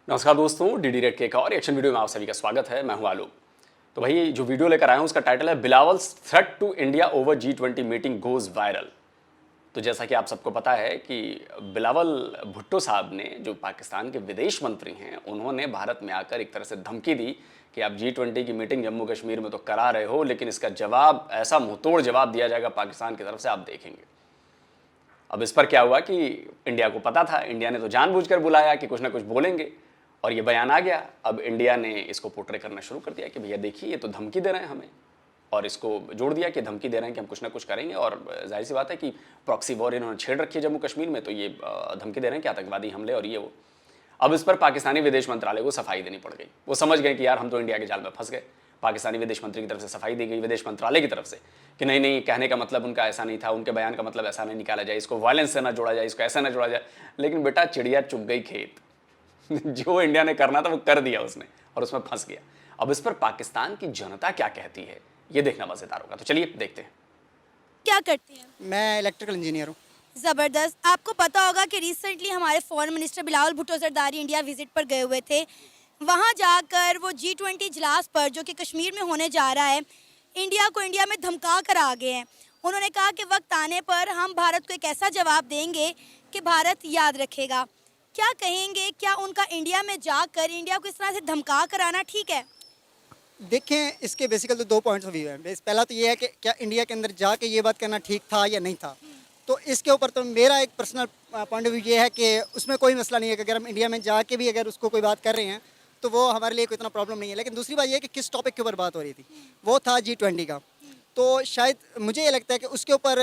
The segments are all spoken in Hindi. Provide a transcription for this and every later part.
नमस्कार दोस्तों, डीडी रेड के एक और एक्शन वीडियो में आप सभी का स्वागत है। मैं हूं आलोक। तो भाई जो वीडियो लेकर आया हूं उसका टाइटल है Bilawal's threat to India over G20 meeting goes viral. तो जैसा कि आप सबको पता है कि बिलावल भुट्टो साहब ने, जो पाकिस्तान के विदेश मंत्री हैं, उन्होंने भारत में आकर एक तरह से धमकी दी कि आप G20 की मीटिंग जम्मू कश्मीर में तो करा रहे हो, लेकिन इसका जवाब, ऐसा मुंहतोड़ जवाब दिया जाएगा पाकिस्तान की तरफ से, आप देखेंगे। अब इस पर क्या हुआ कि इंडिया को पता था, इंडिया ने तो जानबूझकर बुलाया कि कुछ ना कुछ बोलेंगे, और ये बयान आ गया। अब इंडिया ने इसको पोर्ट्रे करना शुरू कर दिया कि भैया देखिए ये तो धमकी दे रहे हैं हमें, और इसको जोड़ दिया कि धमकी दे रहे हैं कि हम कुछ ना कुछ करेंगे। और जाहिर सी बात है कि प्रॉक्सी वॉर इन्होंने छेड़ रखी है जम्मू कश्मीर में, तो ये धमकी दे रहे हैं कि आतंकवादी हमले और ये वो। अब इस पर पाकिस्तानी विदेश मंत्रालय को सफाई देनी पड़ गई। वो समझ गए कि यार हम तो इंडिया के जाल में फंस गए। पाकिस्तानी विदेश मंत्री की तरफ से सफाई दी गई, विदेश मंत्रालय की तरफ से, कि नहीं नहीं, कहने का मतलब उनका ऐसा नहीं था, उनके बयान का मतलब ऐसा नहीं निकाला जाए, इसको वायलेंस से ना जोड़ा जाए, इसको ऐसा ना जोड़ा जाए। लेकिन बेटा चिड़िया चुग गई खेत। जो इंडिया ने करना था वो कर दिया उसने, और उसमें फंस गया। अब इस पर पाकिस्तान की जनता क्या कहती है, ये देखना मजेदार होगा। तो चलिए देखते हैं। क्या करते हैं? मैं इलेक्ट्रिकल इंजीनियर हूँ। ज़बरदस्त। आपको पता होगा कि रिसेंटली हमारे foreign minister Bilawal Bhutto Zardari India visit पर गए हुए थे। वहाँ जाकर वो G20 इजलास पर, जो कि कश्मीर में होने जा रहा है, इंडिया को इंडिया में धमका कर आ गए हैं। उन्होंने कहा कि वक्त आने पर हम भारत को एक ऐसा जवाब देंगे कि भारत याद रखेगा। क्या कहेंगे, क्या उनका इंडिया में जाकर इंडिया को इस तरह से धमका कर आना ठीक है? देखें, इसके बेसिकल तो 2 पॉइंट्स ऑफ व्यू हैं। पहला तो ये है कि क्या इंडिया के अंदर जाके ये बात करना ठीक था या नहीं था। तो इसके ऊपर तो मेरा एक पर्सनल पॉइंट ऑफ व्यू ये है कि उसमें कोई मसला नहीं है कि अगर हम इंडिया में जाके भी अगर उसको कोई बात कर रहे हैं तो वो हमारे लिए कोई इतना प्रॉब्लम नहीं है। लेकिन दूसरी बात ये है कि किस टॉपिक के ऊपर बात हो रही थी, वो था G20 का। तो शायद मुझे ये लगता है कि उसके ऊपर,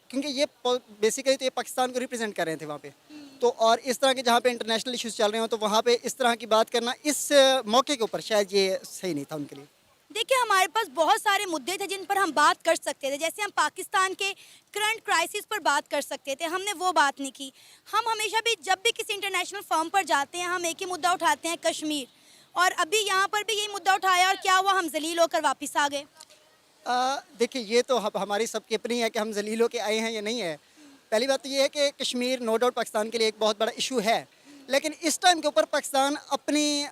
क्योंकि ये बेसिकली तो ये पाकिस्तान को रिप्रेजेंट कर रहे थे वहाँ पे, तो और इस तरह के जहाँ पे इंटरनेशनल इश्यूज चल रहे हो तो वहाँ पे इस तरह की बात करना इस मौके के ऊपर शायद ये सही नहीं था उनके लिए। देखिए, हमारे पास बहुत सारे मुद्दे थे जिन पर हम बात कर सकते थे। जैसे हम पाकिस्तान के करंट क्राइसिस पर बात कर सकते थे, हमने वो बात नहीं की। हम हमेशा भी, जब भी किसी इंटरनेशनल फर्म पर जाते हैं, हम एक ही मुद्दा उठाते हैं, कश्मीर। और अभी यहाँ पर भी यही मुद्दा उठाया, और क्या हुआ, हम जलील होकर वापस आ गए। देखिए, ये तो हमारी सबकी अपनी है कि हम जलील होके आए हैं या नहीं है। पहली बात तो ये है कि कश्मीर नो डाउट पाकिस्तान के लिए एक बहुत बड़ा इशू है, लेकिन इस टाइम के ऊपर पाकिस्तान अपनी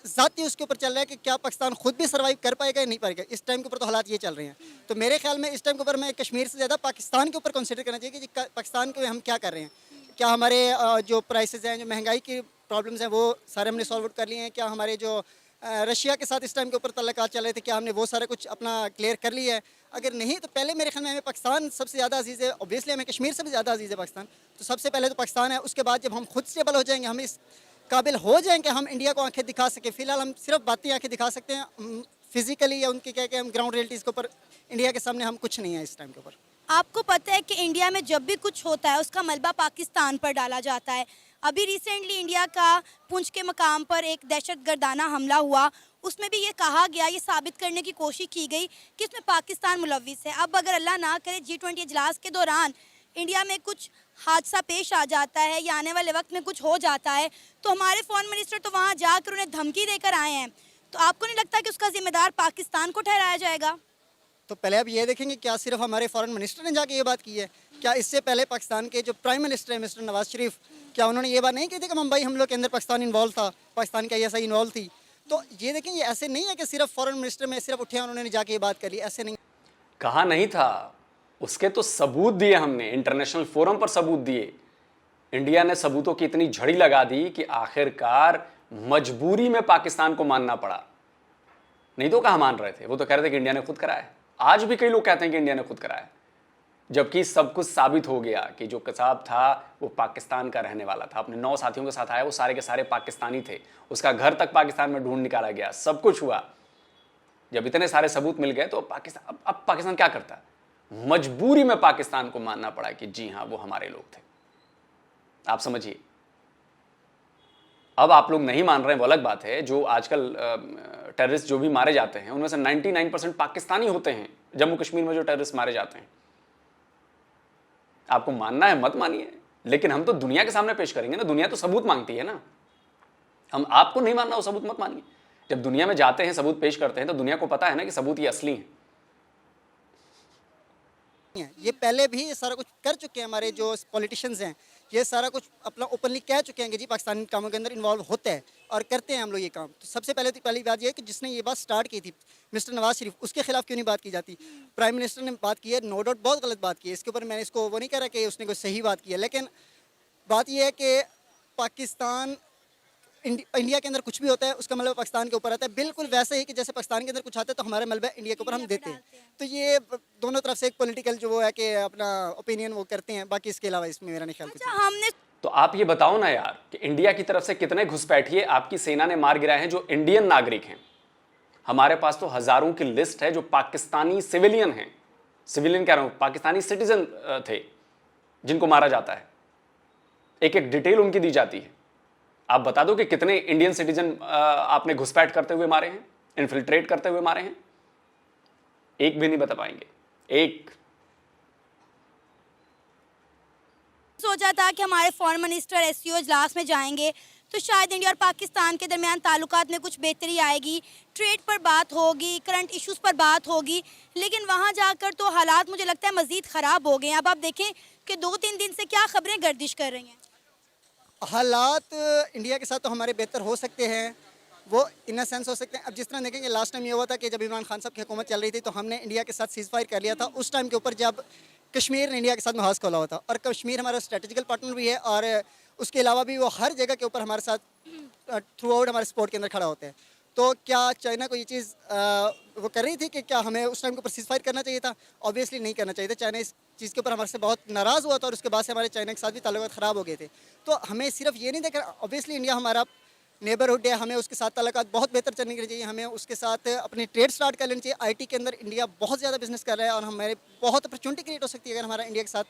ज़ाती उसके ऊपर चल रहा है कि क्या पाकिस्तान खुद भी सर्वाइव कर पाएगा या नहीं पाएगा। इस टाइम के ऊपर तो हालात ये चल रहे हैं। तो मेरे ख्याल में इस टाइम के ऊपर मैं कश्मीर से ज़्यादा पाकिस्तान के ऊपर कंसिडर करना चाहिए कि पाकिस्तान के हम क्या कर रहे हैं। क्या हमारे जो प्राइसेस हैं, जो महंगाई की प्रॉब्लम्स हैं, वो सारे हमने सॉल्व आउट कर लिए हैं? क्या हमारे जो रशिया के साथ इस टाइम के ऊपर तल्लुकात चल रहे थे, क्या हमने वो सारा कुछ अपना क्लियर कर लिया है? अगर नहीं तो पहले मेरे ख्याल में हमें पाकिस्तान सबसे ज़्यादा अजीज़ है। ऑब्वियसली हमें कश्मीर से भी ज़्यादा अजीज़ है पाकिस्तान। तो सबसे पहले तो पाकिस्तान है। उसके बाद जब हम खुद स्टेबल हो जाएंगे, हम इस काबिल हो जाएंगे, हम इंडिया को आंखें दिखा सकें। फ़िलहाल हम सिर्फ बातें आंखें दिखा सकते हैं, फिजिकली या उनके क्या कि हम ग्राउंड रियलिटीज़ के ऊपर इंडिया के सामने हम कुछ नहीं है इस टाइम के ऊपर। आपको पता है कि इंडिया में जब भी कुछ होता है उसका मलबा पाकिस्तान पर डाला जाता है। अभी रिसेंटली इंडिया का पुंछ के मकाम पर एक दहशतगर्दाना हमला हुआ, उसमें भी ये कहा गया, ये साबित करने की कोशिश की गई कि इसमें पाकिस्तान मुलव्विस है। अब अगर अल्लाह ना करे G20 इजलास के दौरान इंडिया में कुछ हादसा पेश आ जाता है या आने वाले वक्त में कुछ हो जाता है, तो हमारे फॉरेन मिनिस्टर तो वहाँ जाकर उन्हें धमकी देकर आए हैं। तो आपको नहीं लगता कि उसका जिम्मेदार पाकिस्तान को ठहराया जाएगा? तो पहले आप ये देखेंगे, क्या सिर्फ हमारे फॉरेन मिनिस्टर ने जाके ये बात की है? क्या इससे पहले पाकिस्तान के जो प्राइम मिनिस्टर है मिस्टर नवाज शरीफ, क्या उन्होंने ये बात नहीं की थी कि मुंबई हमलों के अंदर पाकिस्तान इन्वॉल्व था, पाकिस्तान की ISI इन्वॉल्व थी? तो ये देखें, ये ऐसे नहीं है कि सिर्फ फॉरेन मिनिस्टर में सिर्फ उठे उन्होंने जाके ये बात कर ली, ऐसे नहीं। कहा नहीं था, उसके तो सबूत दिए हमने, इंटरनेशनल फोरम पर सबूत दिए। इंडिया ने सबूतों की इतनी झड़ी लगा दी कि आखिरकार मजबूरी में पाकिस्तान को मानना पड़ा। नहीं तो कहाँ मान रहे थे, वो तो कह रहे थे कि इंडिया ने खुद कराया है। आज भी कई लोग कहते हैं कि इंडिया ने खुद कराया है, जबकि सब कुछ साबित हो गया कि जो कसाब था वो पाकिस्तान का रहने वाला था, अपने 9 साथियों के साथ आया, वो सारे के सारे पाकिस्तानी थे, उसका घर तक पाकिस्तान में ढूंढ निकाला गया, सब कुछ हुआ। जब इतने सारे सबूत मिल गए तो पाकिस्तान, अब पाकिस्तान क्या करता? मजबूरी में पाकिस्तान को मानना पड़ा कि जी हाँ वो हमारे लोग थे। आप समझिए। अब आप लोग नहीं मान रहे हैं वो अलग बात है। जो आजकल टेररिस्ट जो भी मारे जाते हैं उनमें से 99% पाकिस्तानी होते हैं। जम्मू कश्मीर में जो टेररिस्ट मारे जाते हैं, आपको मानना है मत मानिए, लेकिन हम तो दुनिया के सामने पेश करेंगे ना। दुनिया तो सबूत मांगती है ना। हम, आपको नहीं मानना वो सबूत मत मानिए। जब दुनिया में जाते हैं, सबूत पेश करते हैं, तो दुनिया को पता है ना कि सबूत ये असली है। ये पहले भी ये सारा कुछ कर चुके हैं, हमारे जो पॉलिटिशियंस हैं ये सारा कुछ अपना ओपनली कह चुके हैं कि जी पाकिस्तानी कामों के अंदर इन्वॉल्व होता है और करते हैं हम लोग ये काम। तो सबसे पहले तो पहली बात ये है कि जिसने ये बात स्टार्ट की थी मिस्टर नवाज शरीफ, उसके खिलाफ क्यों नहीं बात की जाती। प्राइम मिनिस्टर ने बात की है, नो डाउट बहुत गलत बात की है, इसके ऊपर मैंने इसको वो नहीं कह रहा कि उसने कोई सही बात की है, लेकिन बात यह है कि पाकिस्तान इंडिया के अंदर कुछ भी होता है उसका मलबा पाकिस्तान के ऊपर आता है, बिल्कुल वैसे ही कि जैसे पाकिस्तान के अंदर कुछ आता है तो हमारा मलबा इंडिया के ऊपर हम देते हैं। तो ये दोनों तरफ से एक पॉलिटिकल जो वो है कि अपना ओपिनियन वो करते हैं, बाकी इसके अलावा इसमें मेरा नहीं ख्याल कुछ है। अच्छा, हमने तो आप ये बताओ ना यार कि इंडिया की तरफ से कितने घुसपैठिए आपकी सेना ने मार गिराए हैं जो इंडियन नागरिक हैं। हमारे पास तो हजारों की लिस्ट है जो पाकिस्तानी सिविलियन हैं, सिविलियन कह रहा हूं, पाकिस्तानी सिटीजन थे जिनको मारा जाता है, एक एक डिटेल उनकी दी जाती है। आप बता दो कि कितने इंडियन सिटीजन आपने घुसपैठ करते हुए मारे हैं, इन्फिल्ट्रेट करते हुए मारे हैं? एक भी नहीं बता पाएंगे, एक। सोचा था कि हमारे फॉरेन मिनिस्टर एससीओ इजलास में जाएंगे तो शायद इंडिया और पाकिस्तान के दरमियान ताल्लुकात में कुछ बेहतरी आएगी, ट्रेड पर बात होगी, करंट इश्यूज पर बात होगी, लेकिन वहां जाकर तो हालात मुझे लगता है मजीद ख़राब हो गए हैं। अब आप देखें कि 2-3 दिन से क्या खबरें गर्दिश कर रही हैं। हालात इंडिया के साथ तो हमारे बेहतर हो सकते हैं, वो इन सेंस हो सकते हैं। अब जिस तरह देखेंगे लास्ट टाइम ये हुआ था कि जब इमरान खान साहब की हुकूमत चल रही थी तो हमने इंडिया के साथ सीज़ फायर कर लिया था उस टाइम के ऊपर जब कश्मीर ने इंडिया के साथ महाज खोला हुआ था, और कश्मीर हमारा स्ट्रेटेजिकल पार्टनर भी है और उसके अलावा भी वो हर जगह के ऊपर हमारे साथ थ्रू आउट हमारे सपोर्ट के अंदर खड़ा होता है। तो क्या चाइना को ये चीज़ वो कर रही थी कि क्या हमें उस टाइम के ऊपर सीज़ फायर करना चाहिए था? ऑब्वियसली नहीं करना चाहिए था। चाइना इस चीज़ के ऊपर हमारे से बहुत नाराज़ हुआ था और उसके बाद से हमारे चाइना के साथ भी ताल्लुकात ख़राब हो गए थे। तो हमें सिर्फ ये नहीं देखना, ऑब्वियसली इंडिया हमारा नेबरहुड है, हमें उसके साथ ताल्लुकात बहुत बेहतर चलने के चाहिए, हमें उसके साथ अपनी ट्रेड स्टार्ट कर लेनी चाहिए। आईटी के अंदर इंडिया बहुत ज़्यादा बिजनेस कर रहा है और हमारे बहुत अपॉर्चुनिटी क्रिएट हो सकती है अगर हमारा इंडिया के साथ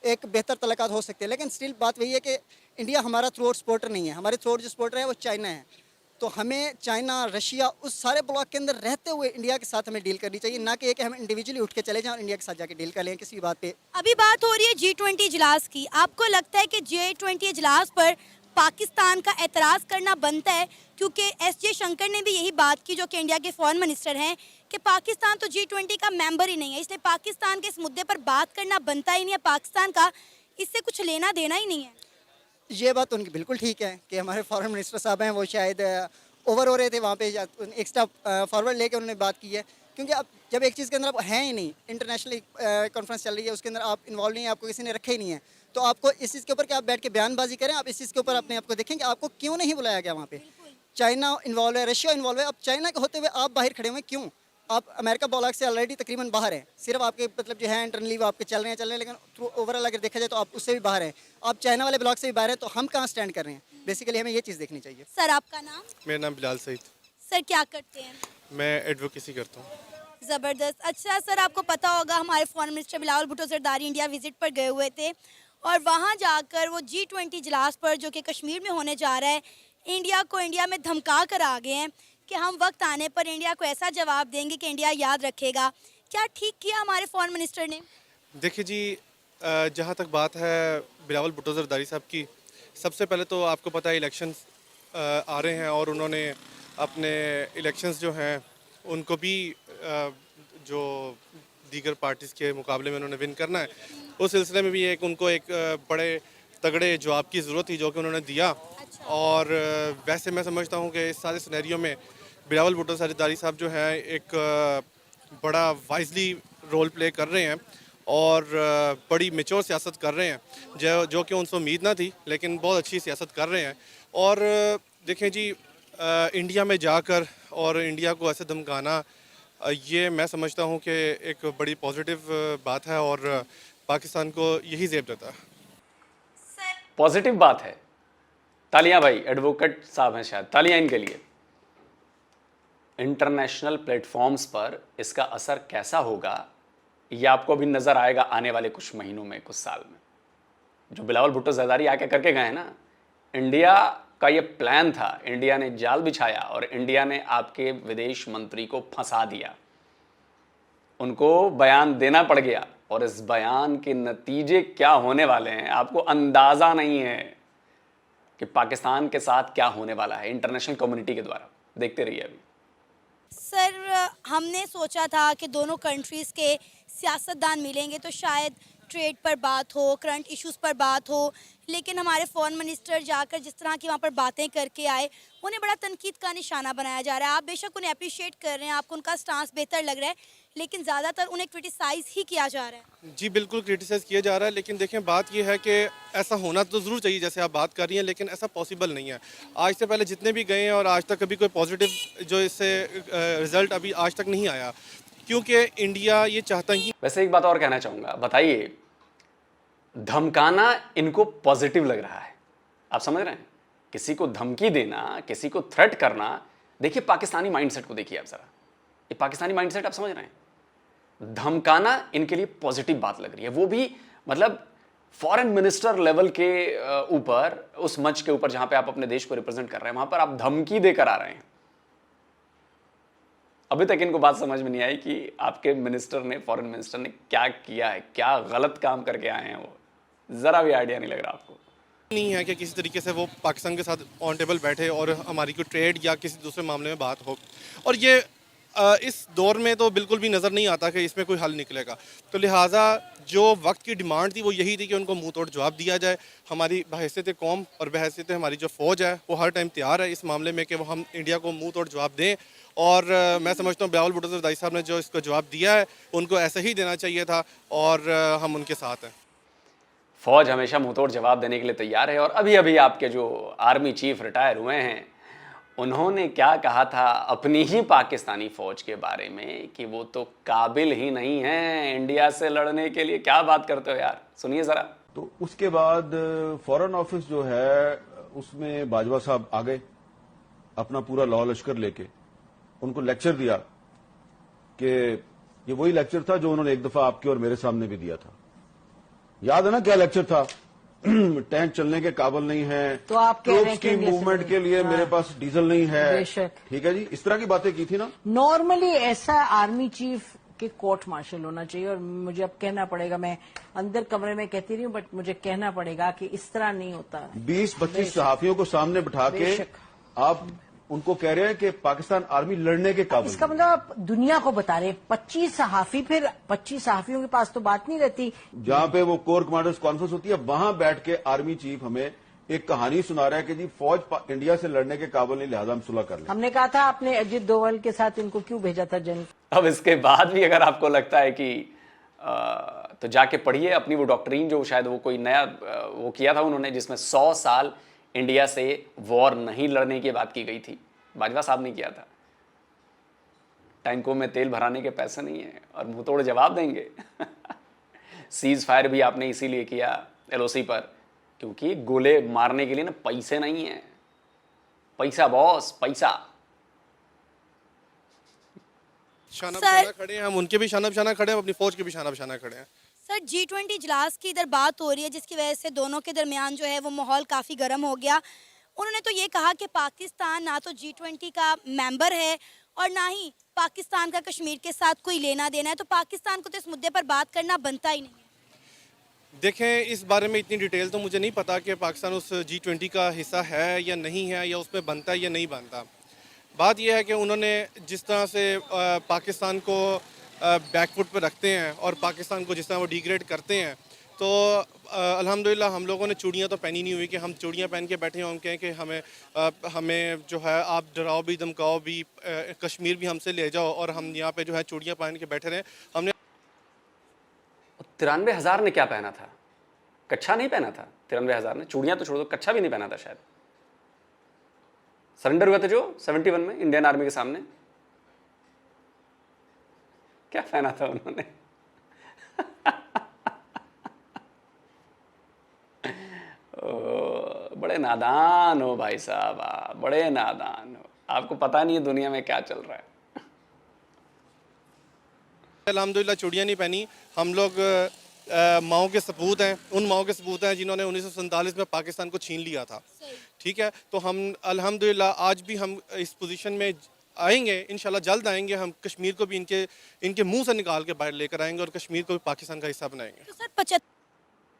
एक बेहतर ताल्लुकात हो सकते हैं। लेकिन स्टिल बात वही है कि इंडिया हमारा थ्रू आउट सपोर्टर नहीं है, हमारे थ्रू आउट जो सपोर्टर है वो चाइना है। तो हमें चाइना, रशिया, उस सारे ब्लॉक के अंदर रहते हुए इंडिया के साथ हमें डील करनी चाहिए, ना कि हम इंडिविजुअली उठ के चले जाएं और इंडिया के साथ जाके डील कर लें किसी भी बात पे। अभी बात हो रही है G20 इजलास की। आपको लगता है कि G20 इजलास पर पाकिस्तान का एतराज़ करना बनता है? क्योंकि एस जयशंकर ने भी यही बात की, जो कि इंडिया के फॉरेन मिनिस्टर हैं, कि पाकिस्तान तो G20 का मेंबर ही नहीं है, इसलिए पाकिस्तान के इस मुद्दे पर बात करना बनता ही नहीं है, पाकिस्तान का इससे कुछ लेना देना ही नहीं है। ये बात उनकी बिल्कुल ठीक है कि हमारे फॉरेन मिनिस्टर साहब हैं वो शायद ओवर हो रहे थे वहाँ पे, एक स्टेप फॉरवर्ड लेके उन्होंने बात की है। क्योंकि अब जब एक चीज़ के अंदर आप हैं ही नहीं, इंटरनेशनल कॉन्फ्रेंस चल रही है उसके अंदर आप इन्वॉल्व नहीं है, आपको किसी ने रखा ही नहीं है, तो आपको इस चीज़ के ऊपर कि आप बैठ के बयानबाजी करें, आप इस चीज़ के ऊपर अपने आप को देखें कि आपको क्यों नहीं बुलाया गया वहाँ पे। चाइना इन्वॉल्व है, रशिया इन्वॉल्व है, अब चाइना के होते हुए आप बाहर खड़े हुए क्यों? आप अमेरिका ब्लॉक से ऑलरेडी तकरीबन बाहर हैं, सिर्फ आपके मतलब जो है इंटरनली वो आपके चल रहे हैं, लेकिन थ्रू ओवरऑल अगर देखा जाए तो आप उससे भी बाहर हैं, आप चाइना वाले ब्लॉक से भी बाहर हैं, तो हम कहाँ स्टैंड कर रहे हैं? बेसिकली हमें ये चीज़ देखनी चाहिए। सर, आपका नाम? मेरा नाम बिलाल सईद। सर, क्या करते हैं? मैं एडवोकेसी करता हूँ। ज़बरदस्त। अच्छा सर, आपको पता होगा हमारे foreign minister Bilawal Bhutto Zardari India visit पर गए हुए थे और वहाँ जाकर वो G20 इजलास पर जो कि कश्मीर में होने जा रहा है, इंडिया में धमका कर आ गए हैं कि हम वक्त आने पर इंडिया को ऐसा जवाब देंगे कि इंडिया याद रखेगा। क्या ठीक किया हमारे फॉरेन मिनिस्टर ने? देखिए जी, जहाँ तक बात है बिलावल भुट्टो जरदारी साहब की, सबसे पहले तो आपको पता है इलेक्शंस आ रहे हैं और उन्होंने अपने इलेक्शंस जो हैं उनको भी जो दीगर पार्टीज़ के मुकाबले में उन्होंने विन करना है, उस सिलसिले में भी उनको एक बड़े तगड़े जवाब की ज़रूरत थी जो कि उन्होंने दिया। और वैसे मैं समझता हूँ कि इस सारे सिनेरियो में बिलावल भुट्टो जरदारी साहब जो है एक बड़ा वाइजली रोल प्ले कर रहे हैं और बड़ी मेच्योर सियासत कर रहे हैं जो कि उनसे उम्मीद ना थी, लेकिन बहुत अच्छी सियासत कर रहे हैं। और देखें जी, इंडिया में जाकर और इंडिया को ऐसे धमकाना, ये मैं समझता हूँ कि एक बड़ी पॉजिटिव बात है और पाकिस्तान को यही ज़ेब देता है। पॉजिटिव बात है। तालियां भाई, एडवोकेट साहब हैं शायद, तालियां इनके लिए। इंटरनेशनल प्लेटफॉर्म्स पर इसका असर कैसा होगा ये आपको भी नजर आएगा आने वाले कुछ महीनों में, कुछ साल में। जो बिलावल भुट्टो जरदारी आके करके गए ना, इंडिया का ये प्लान था, इंडिया ने जाल बिछाया और इंडिया ने आपके विदेश मंत्री को फंसा दिया, उनको बयान देना पड़ गया और इस बयान के नतीजे क्या होने वाले हैं आपको अंदाजा नहीं है कि पाकिस्तान के साथ क्या होने वाला है इंटरनेशनल कम्युनिटी के द्वारा। देखते रहिए अभी। सर हमने सोचा था कि दोनों कंट्रीज़ के सियासतदान मिलेंगे तो शायद ट्रेड पर बात हो, करंट इश्यूज़ पर बात हो, लेकिन हमारे फॉरेन मिनिस्टर जाकर जिस तरह की वहाँ पर बातें करके आए, उन्हें बड़ा तनकीद का निशाना बनाया जा रहा है। आप बेशक उन्हें अप्रिशिएट कर रहे हैं, आपको उनका स्टांस बेहतर लग रहा है, लेकिन ज़्यादातर उन्हें क्रिटिसाइज़ ही किया जा रहा है। जी बिल्कुल क्रिटिसाइज़ किया जा रहा है, लेकिन देखें बात ये है कि ऐसा होना तो ज़रूर चाहिए जैसे आप बात कर रही हैं, लेकिन ऐसा पॉसिबल नहीं है। आज से पहले जितने भी गए हैं और आज तक कभी कोई पॉजिटिव जो इससे रिज़ल्ट अभी आज तक नहीं आया, क्योंकि इंडिया ये चाहता ही। वैसे एक बात और कहना चाहूंगा, बताइए, धमकाना इनको पॉजिटिव लग रहा है, आप समझ रहे हैं? किसी को धमकी देना, किसी को थ्रेट करना, देखिए पाकिस्तानी माइंडसेट को देखिए आप जरा, ये पाकिस्तानी माइंडसेट आप समझ रहे हैं? धमकाना इनके लिए पॉजिटिव बात लग रही है, वो भी मतलब फॉरेन मिनिस्टर लेवल के ऊपर, उस मंच के ऊपर जहां पे आप अपने देश को रिप्रेजेंट कर रहे हैं, वहां पर आप धमकी देकर आ रहे हैं। अभी तक इनको बात समझ में नहीं आई कि आपके मिनिस्टर ने, फॉरेन मिनिस्टर ने क्या किया है, क्या गलत काम करके आए हैं, वो जरा भी आइडिया नहीं लग रहा आपको। नहीं है कि किसी तरीके से वो पाकिस्तान के साथ ऑन टेबल बैठे और हमारी कोई ट्रेड या किसी दूसरे मामले में बात हो, और ये इस दौर में तो बिल्कुल भी नज़र नहीं आता कि इसमें कोई हल निकलेगा। तो लिहाजा जो वक्त की डिमांड थी वो यही थी कि उनको मुंह तोड़ जवाब दिया जाए। हमारी बहैसियत कौम और बहैसियत हमारी जो फ़ौज है वो हर टाइम तैयार है इस मामले में कि वो हम इंडिया को मुंह तोड़ जवाब दें, और मैं समझता हूँ बिलावल भुट्टो ज़रदारी साहब ने जो इसको जवाब दिया है उनको ऐसे ही देना चाहिए था, और हम उनके साथ हैं। फौज हमेशा मुंहतोड़ जवाब देने के लिए तैयार है, और अभी अभी आपके जो आर्मी चीफ रिटायर हुए हैं, उन्होंने क्या कहा था अपनी ही पाकिस्तानी फौज के बारे में कि वो तो काबिल ही नहीं है इंडिया से लड़ने के लिए। क्या बात करते हो यार, सुनिए जरा। तो उसके बाद फॉरेन ऑफिस जो है उसमें बाजवा साहब आ गए अपना पूरा लॉ लश्कर लेके, उनको लेक्चर दिया कि ये वही लेक्चर था जो उन्होंने एक दफा आपके और मेरे सामने भी दिया था। याद है ना क्या लेक्चर था? टैंक चलने के काबिल नहीं है, तो आप कह रहे हैं की कि मूवमेंट के लिए मेरे पास डीजल नहीं है। बेशक। ठीक है जी, इस तरह की बातें की थी ना। नॉर्मली ऐसा आर्मी चीफ के कोर्ट मार्शल होना चाहिए, और मुझे अब कहना पड़ेगा, मैं अंदर कमरे में कहती रही हूँ बट मुझे कहना पड़ेगा कि इस तरह नहीं होता। 20-25 सहाफियों को सामने बिठा के बेशक। आप उनको कह रहे हैं कि पाकिस्तान आर्मी लड़ने के काबिल इसका मतलब आप दुनिया को बता रहे हैं 25 सहाफी, फिर 25 सहाफियों के पास तो बात नहीं रहती। जहां पे वो कोर कमांडर्स कॉन्फ्रेंस होती है वहां बैठ के आर्मी चीफ हमें एक कहानी सुना रहा है कि जी फौज इंडिया से लड़ने के काबिल नहीं, लिहाजा हम सुलह कर लें। हमने कहा था आपने अजित डोभाल के साथ इनको क्यों भेजा था जंग। अब इसके बाद भी अगर आपको लगता है कि तो जाके पढ़िए अपनी वो डॉक्ट्रीन, जो शायद वो कोई नया वो किया था उन्होंने, जिसमें 100 साल इंडिया से वॉर नहीं लड़ने की बात की गई थी। बाजवा साहब ने किया था। टैंकों में तेल भराने के पैसे नहीं है और मुंह तोड़ जवाब देंगे। सीज फायर भी आपने इसीलिए किया एलओसी पर, क्योंकि गोले मारने के लिए ना पैसे नहीं है। पैसा बॉस, पैसा। शाना सर- बशाना खड़े हैं हम, उनके भी शाना बशाना खड़े हैं, अपनी फौज के भी शाना बशाना खड़े हैं। सर G20 इजलास की इधर बात हो रही है, जिसकी वजह से दोनों के दरमियान जो है वो माहौल काफ़ी गर्म हो गया। उन्होंने तो ये कहा कि पाकिस्तान ना तो G20 का मेंबर है और ना ही पाकिस्तान का कश्मीर के साथ कोई लेना देना है, तो पाकिस्तान को तो इस मुद्दे पर बात करना बनता ही नहीं है। देखें, इस बारे में इतनी डिटेल तो मुझे नहीं पता कि पाकिस्तान उस G20 का हिस्सा है या नहीं है, या उसमें बनता है या नहीं बनता। बात यह है कि उन्होंने जिस तरह से पाकिस्तान को बैकफुट पर रखते हैं और पाकिस्तान को जिस तरह वो डिग्रेड करते हैं, तो अल्हम्दुलिल्लाह हम लोगों ने चूड़ियाँ तो पहनी नहीं हुई कि हम चूड़ियाँ पहन के बैठे हों, हम कहें कि हमें जो है आप डराओ भी धमकाओ भी, कश्मीर भी हमसे ले जाओ और हम यहाँ पे जो है चूड़ियाँ पहन के बैठे रहें। हमने 93,000 ने क्या पहना था? कच्छा नहीं पहना था 93,000 ने। चूड़ियां तो छोड़ दो, कच्छा भी नहीं पहना था शायद। सरेंडर हुए थे जो 71 में इंडियन आर्मी के सामने। क्या पहना था उन्होंने? बड़े नादान हो भाई साहब आप, बड़े नादान हो। आपको पता नहीं है दुनिया में क्या चल रहा है। अल्हम्दुलिल्लाह चूड़ियाँ नहीं पहनी। हम लोग माओ के सपूत हैं, उन माओ के सपूत हैं जिन्होंने 1947 में पाकिस्तान को छीन लिया था। ठीक है, तो हम अल्हम्दुलिल्लाह आज भी हम इस पोजीशन में आएंगे, इंशाल्लाह जल्द आएंगे। हम कश्मीर को भी इनके मुंह से निकाल के बाहर लेकर आएंगे और कश्मीर को भी पाकिस्तान का हिस्सा बनाएंगे। तो सर 75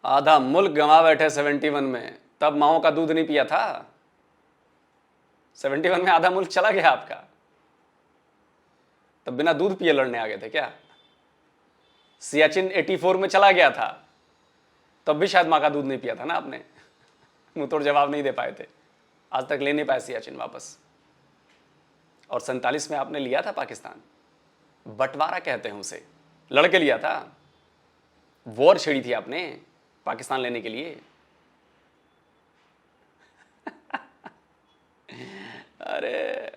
आधा मुल्क गंवा बैठे 71 में, तब माओ का दूध नहीं पिया था। 71 में आधा मुल्क चला गया आपका। तब बिना दूध पिए लड़ने आ गए थे क्या? सियाचिन 84 में चला गया था, तब भी शायद माँ का दूध नहीं पिया था ना आपने। मुंह तोड़ जवाब नहीं दे पाए थे, आज तक ले नहीं पाए सियाचिन वापस। और 47 में आपने लिया था पाकिस्तान, बंटवारा कहते हैं उसे, लड़के लिया था, वॉर छेड़ी थी आपने पाकिस्तान लेने के लिए। अरे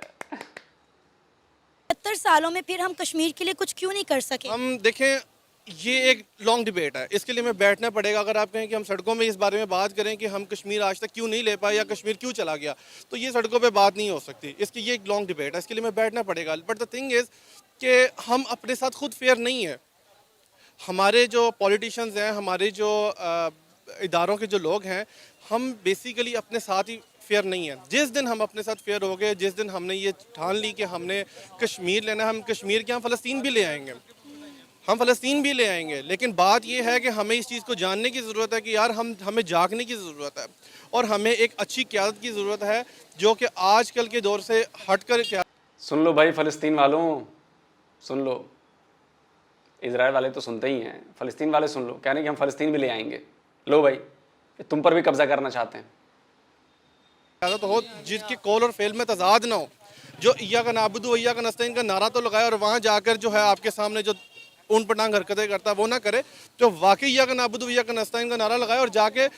70 सालों में फिर हम कश्मीर के लिए कुछ क्यों नहीं कर सके? हम देखें, ये एक लॉन्ग डिबेट है, इसके लिए हमें बैठना पड़ेगा। अगर आप कहें कि हम सड़कों में इस बारे में बात करें कि हम कश्मीर आज तक क्यों नहीं ले पाए या कश्मीर क्यों चला गया, तो ये सड़कों पे बात नहीं हो सकती। इसकी ये एक लॉन्ग डिबेट है, इसके लिए हमें बैठना पड़ेगा। बट द थिंग इज़ कि हम अपने साथ खुद फेयर नहीं है। हमारे जो पॉलिटिशियंस हैं, हमारे जो इदारों के जो लोग हैं, हम बेसिकली अपने साथ ही फेयर नहीं है। जिस दिन हम अपने साथ फेयर हो गए, जिस दिन हमने ये ठान ली कि हमने कश्मीर लेना, हम कश्मीर के, हम फ़लस्तीन भी ले आएंगे, हम फ़लस्तीन भी ले आएंगे। लेकिन बात ये है कि हमें इस चीज़ को जानने की ज़रूरत है कि यार हमें जागने की ज़रूरत है और हमें एक अच्छी क़यादत की ज़रूरत है जो कि आजकल के दौर से हटकर। सुन लो भाई फ़लस्तीन वालों, सुन लो। इजराइल वाले तो सुनते ही हैं, फ़लस्तीन वाले सुन लो, कह रहे कि हम फ़लस्तीन भी ले आएंगे। लो भाई, तुम पर भी कब्जा करना चाहते हैं। तो हो जिसके कौल और फेल में तजाद ना हो, जो इय्या का नाबुदु इय्या का नस्तईन का नारा तो लगाए और वहाँ जाकर जो है आपके सामने जो ऊन पटांग हरकतें करता है वो ना करे, जो वाकई इय्या का नाबुदु इय्या का नस्तईन का नारा लगाए और जाके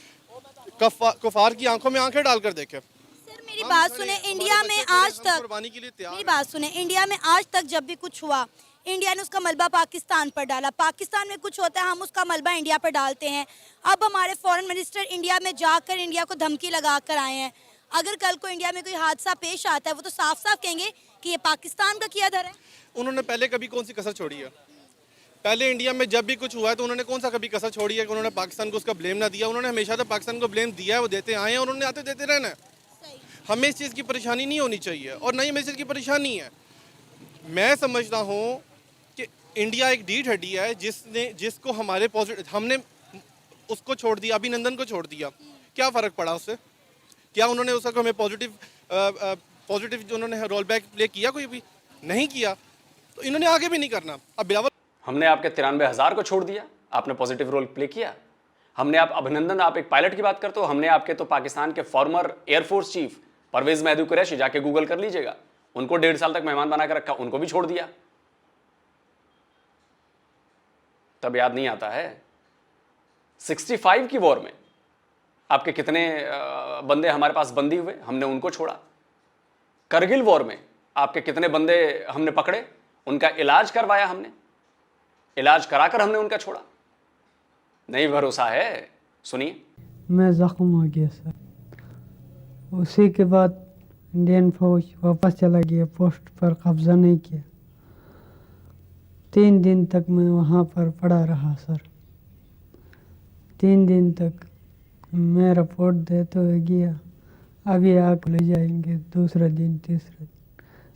कुफार की आंखों में आंखें डालकर देखे। सर मेरी बात सुने, इंडिया में आज तक, कुर्बानी के लिए तैयार मेरी बात सुने, इंडिया में आज तक जब भी कुछ हुआ, इंडिया ने उसका मलबा पाकिस्तान पर डाला। पाकिस्तान में कुछ होता है, हम उसका मलबा इंडिया पर डालते हैं। अब हमारे फॉरेन मिनिस्टर इंडिया में जाकर इंडिया को धमकी लगा कर आए हैं। अगर कल को इंडिया में कोई हादसा पेश आता है, वो तो साफ साफ कहेंगे कि ये पाकिस्तान का किया धर है। उन्होंने पहले कभी कौन सी कसर छोड़ी है? पहले इंडिया में जब भी कुछ हुआ है तो उन्होंने कौन सा कभी कसर छोड़ी है कि उन्होंने पाकिस्तान को उसका ब्लेम ना दिया? उन्होंने हमेशा तो पाकिस्तान को ब्लेम दिया है, वो देते आए हैं और उन्होंने आते देते रहना है। हमें इस चीज़ की परेशानी नहीं होनी चाहिए और ना ही हमें इस चीज़ की परेशानी है। मैं समझता हूँ कि इंडिया एक ढीठ हड्डी है जिसको हमारे पॉजिटिव, हमने उसको छोड़ दिया, अभिनंदन को छोड़ दिया, क्या फ़र्क पड़ा उससे? क्या उन्होंने उसका हमें पॉजिटिव जो उन्होंने रोल बैक प्ले किया? कोई भी नहीं किया, तो इन्होंने आगे भी नहीं करना। अब बिलावल, हमने आपके 93,000 को छोड़ दिया, आपने पॉजिटिव रोल प्ले किया। हमने आप अभिनंदन, आप एक पायलट की बात करते हो, हमने आपके तो पाकिस्तान के former air force chief Parvez Mehdi Qureshi, जाके गूगल कर लीजिएगा, उनको 1.5 साल तक मेहमान बनाकर रखा, उनको भी छोड़ दिया। तब याद नहीं आता है 65 की वॉर में आपके कितने बंदे हमारे पास बंदी हुए, हमने उनको छोड़ा। करगिल वॉर में आपके कितने बंदे हमने पकड़े, उनका इलाज करवाया, हमने इलाज कराकर हमने उनका छोड़ा। नहीं भरोसा है? सुनिए। मैं जख्म हो गया सर, उसी के बाद इंडियन फौज वापस चला गया, पोस्ट पर कब्जा नहीं किया। 3 दिन तक मैं वहाँ पर पड़ा रहा सर। 3 दिन तक मैं रिपोर्ट देते हुए गया, अभी आकर ले जाएंगे, दूसरा दिन तीसरा दिन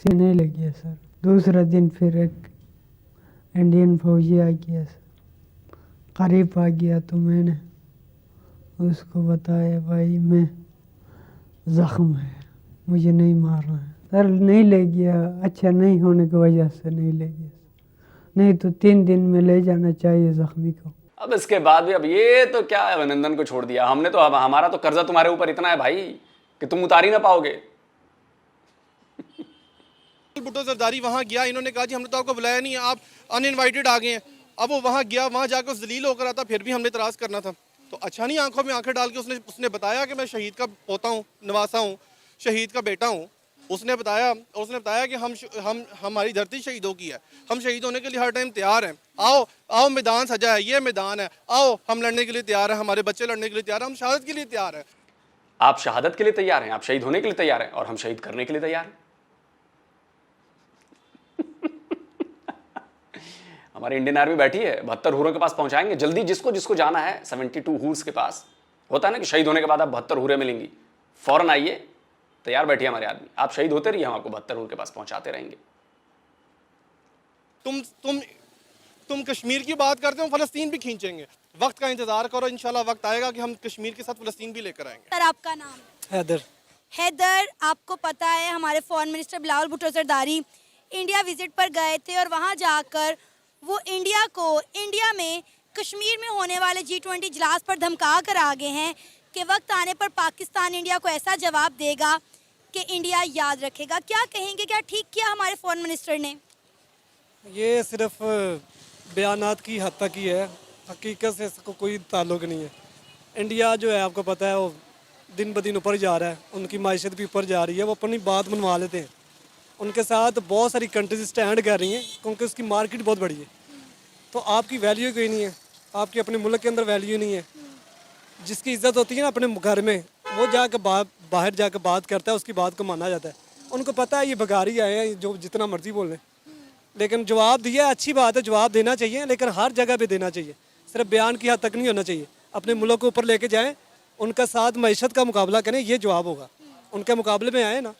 से नहीं ले गया सर। दूसरा दिन फिर एक इंडियन फौजी आ गया सर, करीब आ गया तो मैंने उसको बताया भाई मैं ज़ख्म है, मुझे नहीं मारना है सर। नहीं ले गया, अच्छा नहीं होने की वजह से नहीं ले गया, नहीं तो 3 दिन में ले जाना चाहिए ज़ख्मी को। अब इसके बाद भी अब ये तो क्या है, अभिनंदन को छोड़ दिया हमने, तो अब हमारा तो कर्जा तुम्हारे ऊपर इतना है भाई कि तुम उतार ही ना पाओगे। भुट्टो जरदारी वहाँ गया, इन्होंने कहा जी हमने तो आपको बुलाया नहीं है, आप अनइनवाइटेड आ गए हैं। अब वो वहाँ गया, वहाँ जाकर उस जलील होकर आता, फिर भी हमने इतराज़ करना था। तो अच्छा नहीं आंखों में आंखें डाल के उसने बताया कि मैं शहीद का पोता हूँ, नवासा हूँ, शहीद का बेटा हूँ। उसने बताया कि हम हमारी धरती शहीदों की है, हम शहीद होने के लिए हर टाइम तैयार हैं। आओ आओ, मैदान सजा है, ये मैदान है, आओ हम लड़ने के लिए तैयार हैं, हमारे बच्चे लड़ने के लिए तैयार हैं, हम शहादत के लिए तैयार हैं। आप शहादत के लिए तैयार हैं, आप शहीद होने के लिए तैयार हैं, और हम शहीद करने के लिए तैयार हैं। हमारी इंडियन आर्मी बैठी है, 72 हूरों के पास पहुंचाएंगे जल्दी, जिसको जिसको जाना है 72 हूर्स के पास। होता है ना कि शहीद होने के बाद आप 72 हूरें मिलेंगी, फौरन आइए, तैयार बैठिए हमारे आदमी, आप शहीद होते रहिए, हम आपको 72 हूर के पास पहुंचाते रहेंगे। तुम कश्मीर की बात करते हो, फलस्तीन भी खींचेंगे। वक्त का इंतजार करो, इंशाल्लाह वक्त आएगा कि हम कश्मीर के साथ फलस्तीन भी लेकर आएंगे। सर आपका नाम? हैदर। हैदर, आपको पता है हमारे foreign minister Bilawal Bhutto Zardari India visit पर गए थे और वहाँ जाकर वो इंडिया में कश्मीर में होने वाले G20 इजलास पर धमका कर आगे हैं कि वक्त आने पर पाकिस्तान इंडिया को ऐसा जवाब देगा कि इंडिया याद रखेगा। क्या कहेंगे, क्या ठीक किया हमारे फॉरेन मिनिस्टर ने? ये सिर्फ बयानात की हद तक ही है, हकीकत से इसको कोई ताल्लुक नहीं है। इंडिया जो है आपको पता है वो दिन ब दिन ऊपर जा रहा है, उनकी माइशत भी ऊपर जा रही है, वो अपनी बात मनवा लेते हैं। उनके साथ बहुत सारी कंट्रीज स्टैंड कर रही हैं क्योंकि उसकी मार्केट बहुत बड़ी है। तो आपकी वैल्यू कोई नहीं है, आपकी अपने मुल्क के अंदर वैल्यू नहीं है। जिसकी इज्जत होती है ना अपने घर में, वो जाकर बाहर जाकर बात करता है, उसकी बात को माना जाता है। उनको पता है ये बगारी आए हैं, जो जितना मर्जी बोल लें, लेकिन जवाब दिया अच्छी बात है, जवाब देना चाहिए, लेकिन हर जगह पे देना चाहिए, सिर्फ बयान की हद तक नहीं होना चाहिए। अपने मुल्क को ऊपर लेके जाएं, उनका साथ मईशत का मुकाबला करें, ये जवाब होगा। उनके मुकाबले में आए ना,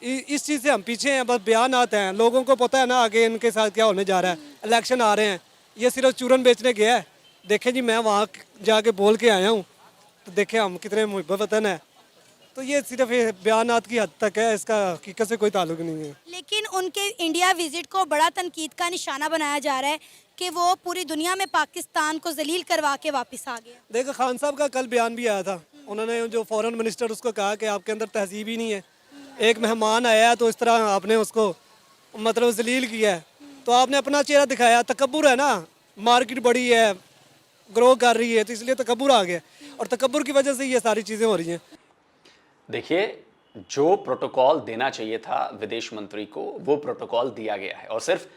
इस चीज़ से हम पीछे हैं, बस बयान आते हैं। लोगों को पता है ना आगे इनके साथ क्या होने जा रहा है, इलेक्शन आ रहे हैं, ये सिर्फ चूरन बेचने गया है। देखें जी, मैं वहाँ जाके बोल के आया हूँ, तो देखें हम कितने मुहब्बत वतन है। तो ये सिर्फ बयानात की हद तक है, इसका हकीकत से कोई ताल्लुक नहीं है। लेकिन उनके इंडिया विजिट को बड़ा तनकीद का निशाना बनाया जा रहा है कि वो पूरी दुनिया में पाकिस्तान को जलील करवा के वापस आ गए। देखो खान साहब का कल बयान भी आया था, उन्होंने जो फॉरेन मिनिस्टर उसको कहा कि आपके अंदर तहजीब ही नहीं है। एक मेहमान आया है तो इस तरह आपने उसको मतलब जलील किया है, तो आपने अपना चेहरा दिखाया। तकब्बुर है ना, मार्केट बड़ी है, ग्रो कर रही है, तो इसलिए तकब्बुर आ गया, और तकब्बुर की वजह से ये सारी चीज़ें हो रही हैं। देखिए, जो प्रोटोकॉल देना चाहिए था विदेश मंत्री को, वो प्रोटोकॉल दिया गया है, और सिर्फ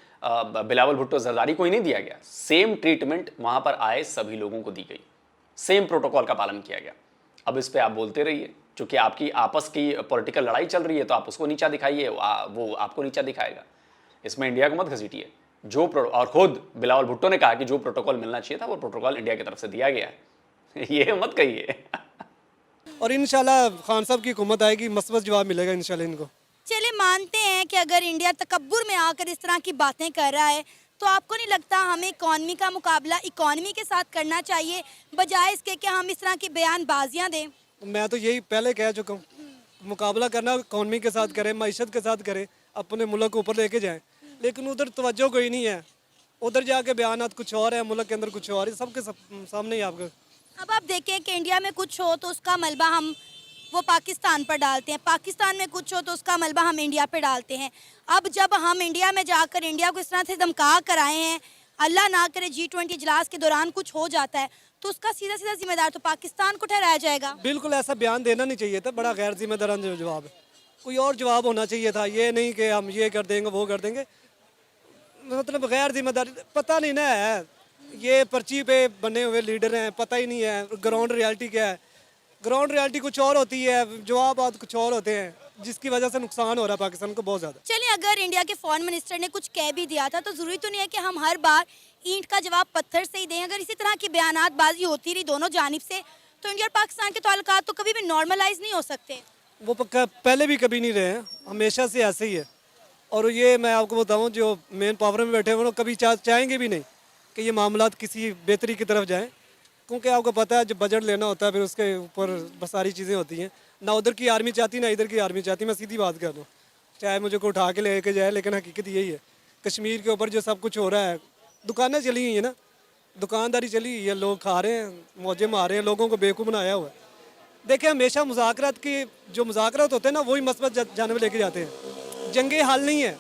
बिलावल भुट्टो जरदारी को ही नहीं दिया गया, सेम ट्रीटमेंट वहां पर आए सभी लोगों को दी गई, सेम प्रोटोकॉल का पालन किया गया। अब इस पे आप बोलते रहिए, क्योंकि आपकी आपस की पॉलिटिकल लड़ाई चल रही है, तो आप उसको नीचा दिखाइए, वो आपको नीचा दिखाएगा। इसमें इंडिया को मत घसीटिए। और खुद बिलावल भुट्टो ने कहा कि जो प्रोटोकॉल मिलना चाहिए था वो प्रोटोकॉल इंडिया की तरफ से दिया गया है। ये मत कहिए। और इंशाल्लाह खान साहब की हुकूमत आएगी, मस्बत जवाब मिलेगा इंशाल्लाह इनको। चलिए मानते हैं कि अगर इंडिया तकब्बुर में आकर इस तरह की बातें कर रहा है, तो आपको नहीं लगता हमें इकॉनमी का मुकाबला इकॉनमी के साथ करना चाहिए, बजाय इसके कि हम इस तरह की बयानबाजियां दें? मैं तो यही पहले कह चुका हूँ, मुकाबला करना इकॉनमी के साथ करें, मईशत के साथ करें, अपने मुल्क को ऊपर लेके जाएं, लेकिन उधर तवज्जो कोई नहीं है। उधर जाके बयानात कुछ और है, मुल्क के अंदर कुछ और है, सबके सामने ही आपको। अब आप देखें कि इंडिया में कुछ हो तो उसका मलबा हम वो पाकिस्तान पर डालते हैं, पाकिस्तान में कुछ हो तो उसका मलबा हम इंडिया पर डालते हैं। अब जब हम इंडिया में जाकर इंडिया को इस तरह से धमका कर आए हैं, अल्लाह ना करे G20 इजलास के दौरान कुछ हो जाता है, तो उसका सीधा सीधा जिम्मेदार तो पाकिस्तान को ठहराया जाएगा। बिल्कुल ऐसा बयान देना नहीं चाहिए था, बड़ा गैर जिम्मेदाराना जवाब है। कोई और जवाब होना चाहिए था, ये नहीं कि हम ये कर देंगे वो कर देंगे, मतलब गैर जिम्मेदारी। पता नहीं ना है, ये पर्ची पे बने हुए लीडर हैं, पता ही नहीं है ग्राउंड रियलिटी क्या है। ग्राउंड रियलिटी कुछ और होती है, जवाब कुछ और होते हैं, जिसकी वजह से नुकसान हो रहा है पाकिस्तान को बहुत ज़्यादा। चलिए, अगर इंडिया के फॉरेन मिनिस्टर ने कुछ कह भी दिया था, तो ज़रूरी तो नहीं है कि हम हर बार ईंट का जवाब पत्थर से ही दें। अगर इसी तरह की बयानातबाजी होती रही दोनों जानिब से, तो इंडिया और पाकिस्तान के ताल्लुकात तो कभी भी नॉर्मलाइज नहीं हो सकते। वो पहले भी कभी नहीं रहे हैं, हमेशा से ऐसे ही है। और ये मैं आपको बताऊं, जो मेन पावर में बैठे हैं वो कभी चाहेंगे भी नहीं कि ये मामलात किसी बेहतरी की तरफ जाएं, क्योंकि आपको पता है जब बजट लेना होता है फिर उसके ऊपर बहुत सारी चीज़ें होती हैं। ना उधर की आर्मी चाहती ना इधर की आर्मी चाहती। मैं सीधी बात कर दूँ, चाहे मुझे को उठा के लेके जाए, लेकिन हकीकत यही है। कश्मीर के ऊपर जो सब कुछ हो रहा है, दुकानें चली हुई है ना, दुकानदारी चली हुई है, लोग खा रहे हैं, मौजे मार रहे हैं, लोगों को बेवकूफ़ बनाया हुआ है। देखिए, हमेशा मुज़ाकरात की जो मुज़ाकरात होते हैं ना, वही मस्बत जानब लेके जाते हैं। जंगे हल नहीं है,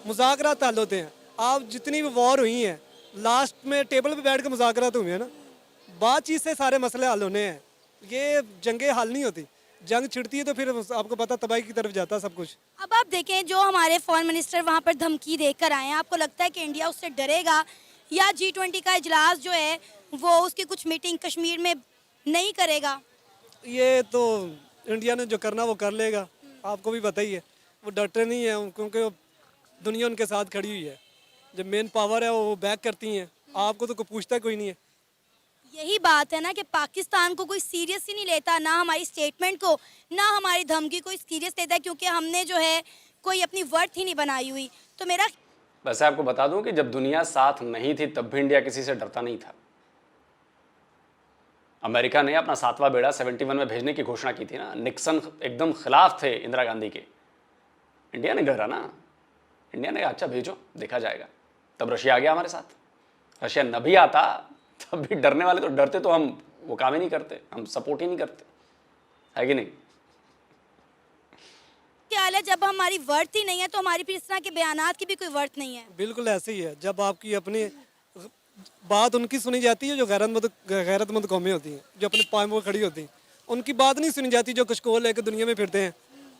मुज़ाकरात हल होते हैं। आप जितनी भी वॉर हुई हैं, लास्ट में टेबल पे बैठ के मुज़ाकरात हुए हैं ना, बातचीत से सारे मसले हल होने हैं। ये जंगे हल नहीं होती, जंग छिड़ती है तो फिर आपको पता तबाही की तरफ जाता है सब कुछ। अब आप देखें, जो हमारे फॉरेन मिनिस्टर वहाँ पर धमकी देकर आए हैं, आपको लगता है कि इंडिया उससे डरेगा, या G20 का इजलास जो है वो उसकी कुछ मीटिंग कश्मीर में नहीं करेगा? ये तो इंडिया ने जो करना वो कर लेगा, आपको भी पता ही है। वो डरते नहीं है, क्योंकि दुनिया उनके साथ खड़ी हुई है। जब मेन पावर है वो बैक करती हैं, आपको तो कोई पूछता कोई नहीं है। यही बात है ना कि पाकिस्तान को कोई सीरियस ही नहीं लेता, ना हमारी स्टेटमेंट को, ना हमारी धमकी को सीरियस लेता है, क्योंकि हमने जो है कोई अपनी वर्थ ही नहीं बनाई हुई। तो मेरा वैसे आपको बता दूं कि जब दुनिया साथ नहीं थी तब भी इंडिया किसी से डरता नहीं था। अमेरिका ने अपना 7वां बेड़ा 71 में भेजने की घोषणा की थी ना, निक्सन एकदम खिलाफ थे इंदिरा गांधी के, इंडिया नहीं डरा ना। इंडिया ने कहा अच्छा भेजो, देखा जाएगा। तब रशिया आ गया हमारे साथ। रशिया न भी आता तब भी डरने वाले तो डरते, तो हम वो काम ही नहीं करते, हम सपोर्ट ही नहीं करते, है कि नहीं? ख्याल है जब हमारी वर्थ ही नहीं है तो हमारी फिर इस तरह के बयानात की भी कोई वर्थ नहीं है। बिल्कुल ऐसे ही है। जब आपकी अपनी बात उनकी सुनी जाती है जो गैरतमंद कौमें होती हैं, जो अपने पाँव पर खड़ी होती हैं, उनकी बात नहीं सुनी जाती। जो कशकोल लेकर दुनिया में फिरते हैं,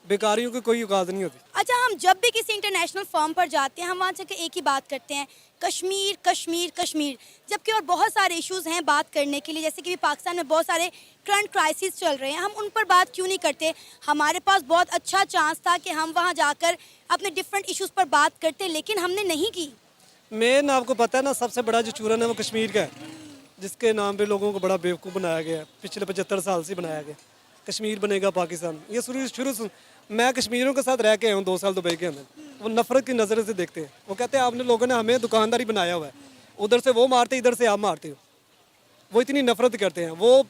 बेकारियों की कोई औकात नहीं होती। अच्छा, हम जब भी किसी इंटरनेशनल फॉर्म पर जाते हैं हम वहाँ जाकर एक ही बात करते हैं, कश्मीर कश्मीर कश्मीर, जबकि और बहुत सारे इश्यूज हैं बात करने के लिए। जैसे कि भी पाकिस्तान में बहुत सारे करंट क्राइसिस चल रहे हैं, हम उन पर बात क्यों नहीं करते? हमारे पास बहुत अच्छा चांस था कि हम वहाँ जाकर अपने डिफरेंट इश्यूज पर बात करते, लेकिन हमने नहीं की। मेन आपको पता है ना, सबसे बड़ा जो चूरन है वो कश्मीर का है, जिसके नाम पे लोगों को बड़ा बेवकूफ़ बनाया गया है। पिछले 75 साल से बनाया गया कश्मीर बनेगा पाकिस्तान। ये शुरू से मैं कश्मीरियों के साथ रह के आया हूँ 2 साल दुबई के अंदर। वो नफरत की नज़र से देखते हैं। वो कहते हैं आपने लोगों ने हमें दुकानदारी बनाया हुआ है, उधर से वो मारते इधर से आप मारते हो। वो इतनी नफरत करते हैं। वो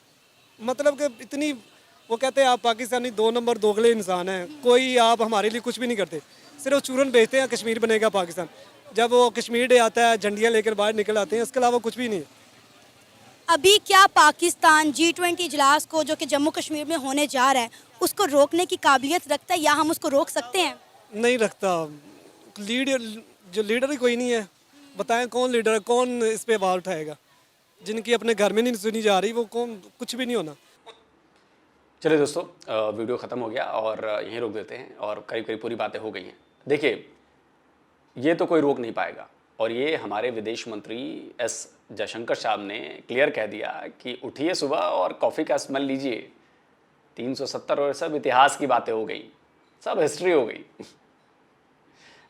मतलब कि इतनी, वो कहते हैं आप पाकिस्तानी 2 नंबर दोगले इंसान हैं, कोई आप हमारे लिए कुछ भी नहीं करते, सिर्फ चूरन बेचते हैं कश्मीर बनेगा पाकिस्तान। जब वो कश्मीर डे आता है झंडियाँ लेकर बाहर निकल आते हैं, इसके अलावा कुछ भी नहीं है। अभी क्या पाकिस्तान G20 इजलास को जो कि जम्मू कश्मीर में होने जा रहा है उसको रोकने की काबिलियत रखता है, या हम उसको रोक सकते हैं? नहीं रखता। लीडर ही कोई नहीं है। बताएं कौन लीडर है, कौन इस पे आवाज़ उठाएगा? जिनकी अपने घर में नहीं सुनी जा रही वो कौन, कुछ भी नहीं होना। चलिए दोस्तों, वीडियो ख़त्म हो गया और यहीं रोक देते हैं, और करीब करीब पूरी बातें हो गई हैं। देखिए, ये तो कोई रोक नहीं पाएगा, और ये हमारे विदेश मंत्री एस जयशंकर साहब ने क्लियर कह दिया कि उठिए सुबह और कॉफ़ी का स्मेल लीजिए। 370 और सब इतिहास की बातें हो गई, सब हिस्ट्री हो गई।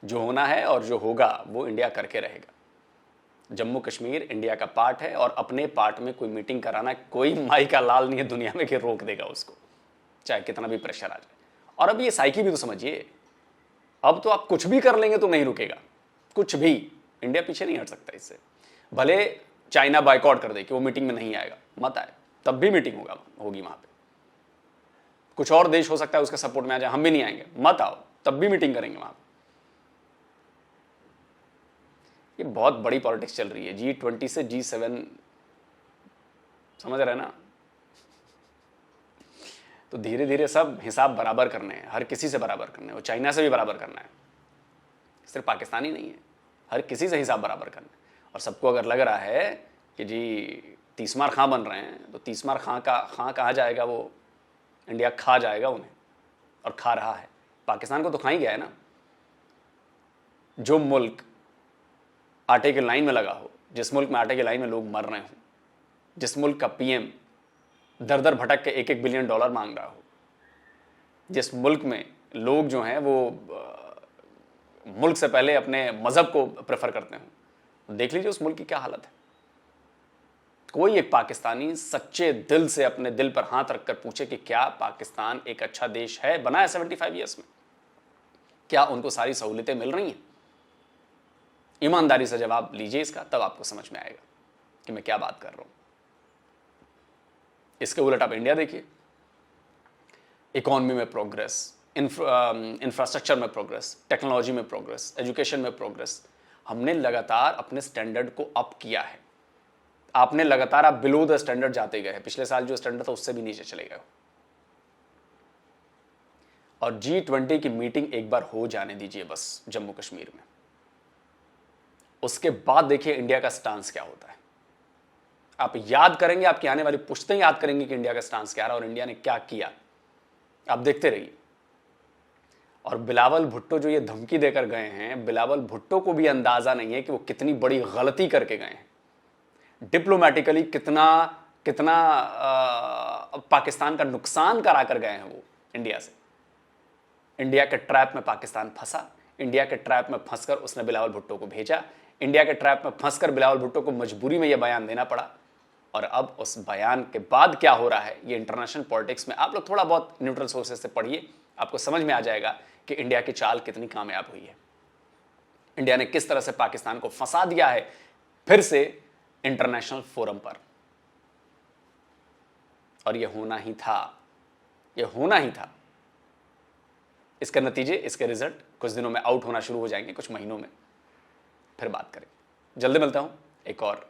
जो होना है और जो होगा वो इंडिया करके रहेगा। जम्मू कश्मीर इंडिया का पार्ट है, और अपने पार्ट में कोई मीटिंग कराना कोई माई का लाल नहीं है दुनिया में कि रोक देगा उसको, चाहे कितना भी प्रेशर आ जाए। और अब ये साइकी भी तो समझिए, अब तो आप कुछ भी कर लेंगे तो नहीं रुकेगा, कुछ भी। इंडिया पीछे नहीं हट सकता इससे। भले चाइना बायकॉट कर दे कि वो मीटिंग में नहीं आएगा, मत आए, तब भी मीटिंग होगी वहां पे। कुछ और देश हो सकता है उसके सपोर्ट में आ जाए, हम भी नहीं आएंगे, मत आओ, तब भी मीटिंग करेंगे वहां पे। ये बहुत बड़ी पॉलिटिक्स चल रही है, G20 से G7, समझ रहे ना? तो धीरे धीरे सब हिसाब बराबर करने हैं, हर किसी से बराबर करने हैं, और चाइना से भी बराबर करना है। सिर्फ पाकिस्तान ही नहीं है, हर किसी से हिसाब बराबर करना है। और सबको अगर लग रहा है कि जी तीसमार खां बन रहे हैं, तो तीसमार खां कहाँ जाएगा? वो इंडिया खा जाएगा उन्हें, और खा रहा है। पाकिस्तान को तो खा ही गया है ना। जो मुल्क आटे की लाइन में लगा हो, जिस मुल्क में आटे की लाइन में लोग मर रहे हों, जिस मुल्क का पीएम दर दर भटक के $1-1 बिलियन मांग रहा हो, जिस मुल्क में लोग जो हैं वो मुल्क से पहले अपने मजहब को प्रेफर करते हैं, देख लीजिए उस मुल्क की क्या हालत है। कोई एक पाकिस्तानी सच्चे दिल से अपने दिल पर हाथ रखकर पूछे कि क्या पाकिस्तान एक अच्छा देश है, बना है 75 ईयर्स में? क्या उनको सारी सहूलियतें मिल रही हैं? ईमानदारी से जवाब लीजिए इसका, तब आपको समझ में आएगा कि मैं क्या बात कर रहा हूं। इसके उलट आप इंडिया देखिए, इकोनॉमी में प्रोग्रेस, इंफ्रास्ट्रक्चर में प्रोग्रेस, टेक्नोलॉजी में प्रोग्रेस, एजुकेशन में प्रोग्रेस। हमने लगातार अपने स्टैंडर्ड को अप किया है। आपने लगातार, आप बिलो द स्टैंडर्ड जाते गए हैं। पिछले साल जो स्टैंडर्ड था उससे भी नीचे चले गए। और G20 की मीटिंग एक बार हो जाने दीजिए बस जम्मू कश्मीर में, उसके बाद देखिए इंडिया का स्टांस क्या होता है। आप याद करेंगे, आपकी आने वाली पुश्तें याद करेंगी कि इंडिया का स्टांस क्या रहा और इंडिया ने क्या किया। आप देखते रहिए। और बिलावल भुट्टो जो ये धमकी देकर गए हैं, बिलावल भुट्टो को भी अंदाजा नहीं है कि वो कितनी बड़ी गलती करके गए हैं। डिप्लोमेटिकली कितना पाकिस्तान का नुकसान करा कर गए हैं वो इंडिया से। इंडिया के ट्रैप में पाकिस्तान फंसा, इंडिया के ट्रैप में फंसकर उसने बिलावल भुट्टो को भेजा, इंडिया के ट्रैप में फंसकर बिलावल भुट्टो को मजबूरी में यह बयान देना पड़ा। और अब उस बयान के बाद क्या हो रहा है, ये इंटरनेशनल पॉलिटिक्स में आप लोग थोड़ा बहुत न्यूट्रल सोर्सेस से पढ़िए, आपको समझ में आ जाएगा कि इंडिया की चाल कितनी कामयाब हुई है। इंडिया ने किस तरह से पाकिस्तान को फंसा दिया है फिर से इंटरनेशनल फोरम पर। और यह होना ही था, यह होना ही था। इसके नतीजे, इसके रिजल्ट कुछ दिनों में आउट होना शुरू हो जाएंगे, कुछ महीनों में। फिर बात करेंगे। जल्दी मिलता हूं एक और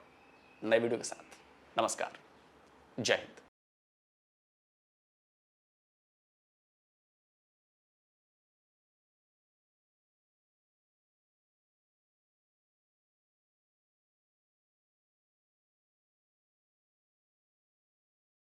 नए वीडियो के साथ। नमस्कार, जय हिंद।